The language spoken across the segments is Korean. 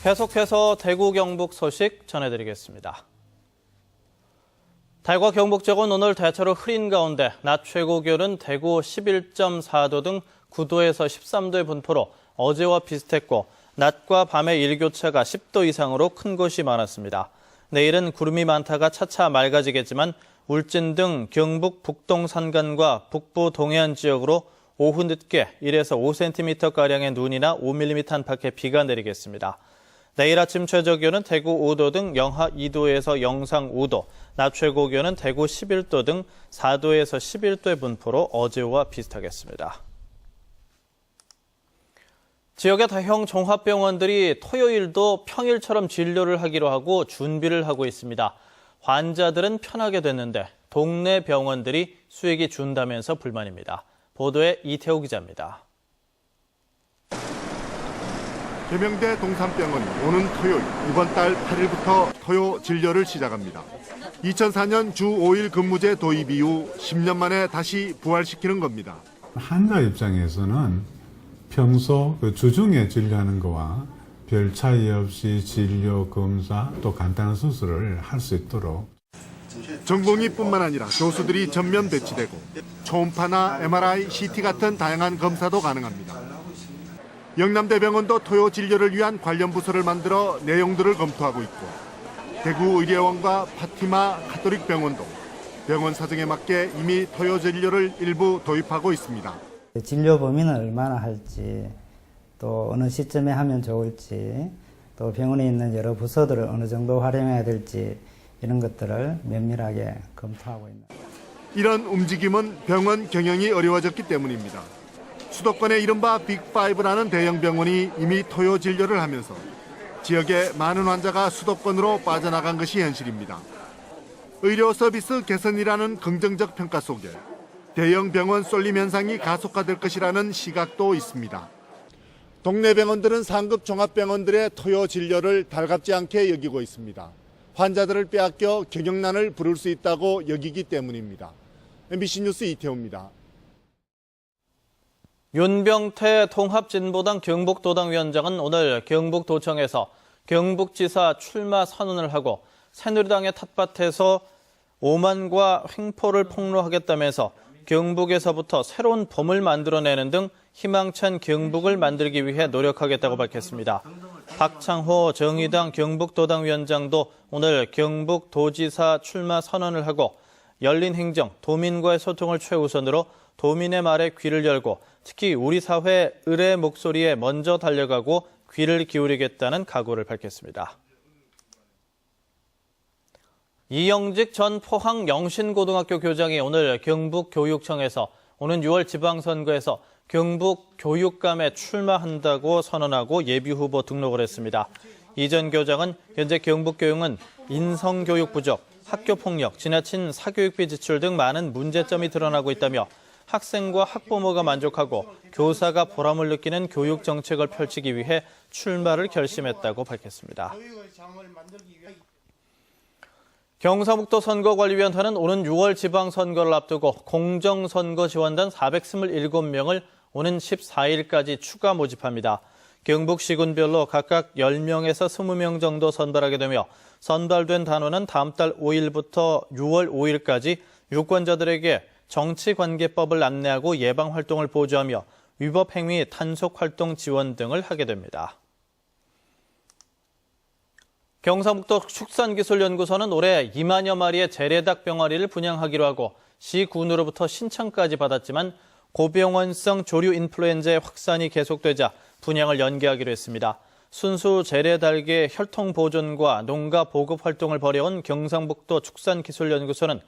계속해서 대구 경북 소식 전해드리겠습니다. 달과 경북 지역은 오늘 대체로 흐린 가운데 낮 최고 기온은 대구 11.4도 등 9도에서 13도의 분포로 어제와 비슷했고 낮과 밤의 일교차가 10도 이상으로 큰 곳이 많았습니다. 내일은 구름이 많다가 차차 맑아지겠지만 울진 등 경북 북동 산간과 북부 동해안 지역으로 오후 늦게 1에서 5cm가량의 눈이나 5mm 안팎의 비가 내리겠습니다. 내일 아침 최저 기온은 대구 5도 등 영하 2도에서 영상 5도, 낮 최고 기온은 대구 11도 등 4도에서 11도의 분포로 어제와 비슷하겠습니다. 지역의 대형 종합병원들이 토요일도 평일처럼 진료를 하기로 하고 준비를 하고 있습니다. 환자들은 편하게 됐는데 동네 병원들이 수익이 준다면서 불만입니다. 보도에 이태호 기자입니다. 계명대 동산병원이 오는 토요일 이번 달 8일부터 토요 진료를 시작합니다. 2004년 주 5일 근무제 도입 이후 10년 만에 다시 부활시키는 겁니다. 환자 입장에서는 평소 주중에 진료하는 거와 별 차이 없이 진료, 검사, 또 간단한 수술을 할 수 있도록. 전공의뿐만 아니라 교수들이 전면 배치되고 초음파나 MRI, CT 같은 다양한 검사도 가능합니다. 영남대병원도 토요 진료를 위한 관련 부서를 만들어 내용들을 검토하고 있고 대구의료원과 파티마 카톨릭병원도 병원 사정에 맞게 이미 토요 진료를 일부 도입하고 있습니다. 진료 범위는 얼마나 할지, 또 어느 시점에 하면 좋을지, 또 병원에 있는 여러 부서들을 어느 정도 활용해야 될지 이런 것들을 면밀하게 검토하고 있는. 이런 움직임은 병원 경영이 어려워졌기 때문입니다. 수도권의 이른바 빅5라는 대형 병원이 이미 토요 진료를 하면서 지역의 많은 환자가 수도권으로 빠져나간 것이 현실입니다. 의료 서비스 개선이라는 긍정적 평가 속에 대형 병원 쏠림 현상이 가속화될 것이라는 시각도 있습니다. 동네 병원들은 상급 종합병원들의 토요 진료를 달갑지 않게 여기고 있습니다. 환자들을 빼앗겨 경영난을 부를 수 있다고 여기기 때문입니다. MBC 뉴스 이태호입니다. 윤병태 통합진보당 경북도당위원장은 오늘 경북도청에서 경북지사 출마 선언을 하고 새누리당의 텃밭에서 오만과 횡포를 폭로하겠다면서 경북에서부터 새로운 봄을 만들어내는 등 희망찬 경북을 만들기 위해 노력하겠다고 밝혔습니다. 박창호 정의당 경북도당위원장도 오늘 경북도지사 출마 선언을 하고 열린 행정, 도민과의 소통을 최우선으로 도민의 말에 귀를 열고 특히 우리 사회 을의 목소리에 먼저 달려가고 귀를 기울이겠다는 각오를 밝혔습니다. 이영직 전 포항 영신고등학교 교장이 오늘 경북교육청에서 오는 6월 지방선거에서 경북교육감에 출마한다고 선언하고 예비후보 등록을 했습니다. 이 전 교장은 현재 경북교육은 인성교육 부족, 학교폭력, 지나친 사교육비 지출 등 많은 문제점이 드러나고 있다며 학생과 학부모가 만족하고 교사가 보람을 느끼는 교육 정책을 펼치기 위해 출마를 결심했다고 밝혔습니다. 경상북도 선거관리위원회는 오는 6월 지방선거를 앞두고 공정선거 지원단 427명을 오는 14일까지 추가 모집합니다. 경북 시군별로 각각 10명에서 20명 정도 선발하게 되며 선발된 단원은 다음 달 5일부터 6월 5일까지 유권자들에게 정치관계법을 안내하고 예방활동을 보조하며 위법행위 단속활동 지원 등을 하게 됩니다. 경상북도 축산기술연구소는 올해 2만여 마리의 재래닭 병아리를 분양하기로 하고 시군으로부터 신청까지 받았지만 고병원성 조류 인플루엔자의 확산이 계속되자 분양을 연기하기로 했습니다. 순수 재래닭의 혈통 보존과 농가 보급 활동을 벌여온 경상북도 축산기술연구소는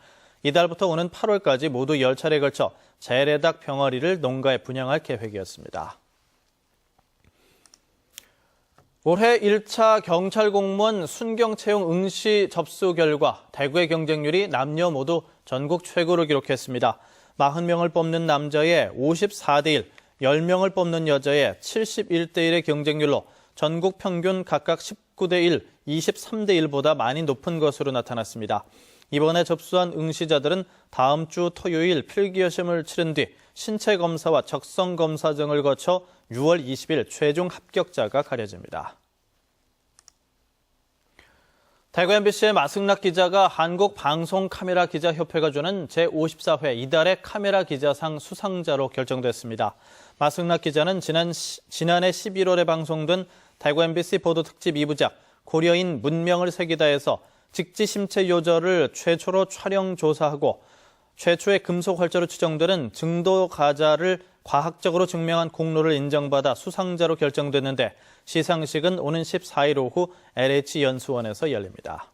이달부터 오는 8월까지 모두 10차례에 걸쳐 재래닭 병아리를 농가에 분양할 계획이었습니다. 올해 1차 경찰 공무원 순경 채용 응시 접수 결과 대구의 경쟁률이 남녀 모두 전국 최고를 기록했습니다. 40명을 뽑는 남자의 54대 1, 10명을 뽑는 여자의 71대 1의 경쟁률로 전국 평균 각각 19대 1, 23대 1보다 많이 높은 것으로 나타났습니다. 이번에 접수한 응시자들은 다음 주 토요일 필기시험을 치른 뒤 신체검사와 적성검사 등을 거쳐 6월 20일 최종 합격자가 가려집니다. 대구 MBC의 마승락 기자가 한국방송카메라기자협회가 주는 제54회 이달의 카메라 기자상 수상자로 결정됐습니다. 마승락 기자는 지난해 11월에 방송된 대구 MBC 보도 특집 2부작 고려인 문명을 새기다에서 직지 심체 요절을 최초로 촬영 조사하고 최초의 금속 활자로 추정되는 증도 가자를 과학적으로 증명한 공로를 인정받아 수상자로 결정됐는데 시상식은 오는 14일 오후 LH연수원에서 열립니다.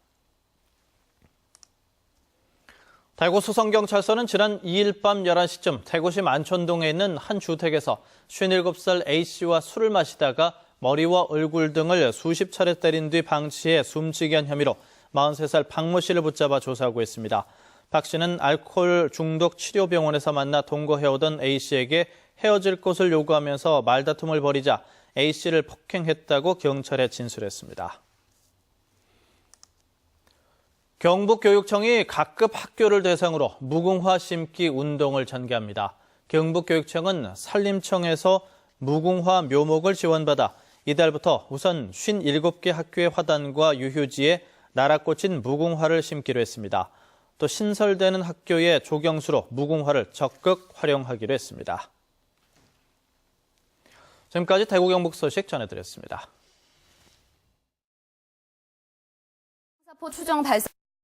대구 수성경찰서는 지난 2일 밤 11시쯤 대구시 만촌동에 있는 한 주택에서 57살 A씨와 술을 마시다가 머리와 얼굴 등을 수십 차례 때린 뒤 방치해 숨지게 한 혐의로 43살 박모 씨를 붙잡아 조사하고 있습니다. 박 씨는 알코올 중독 치료병원에서 만나 동거해오던 A씨에게 헤어질 것을 요구하면서 말다툼을 벌이자 A씨를 폭행했다고 경찰에 진술했습니다. 경북교육청이 각급 학교를 대상으로 무궁화 심기 운동을 전개합니다. 경북교육청은 산림청에서 무궁화 묘목을 지원받아 이달부터 우선 57개 학교의 화단과 유휴지에 날아꽂힌 무궁화를 심기로 했습니다. 또 신설되는 학교의 조경수로 무궁화를 적극 활용하기로 했습니다. 지금까지 대구 경북 소식 전해드렸습니다. 사포 추정 달성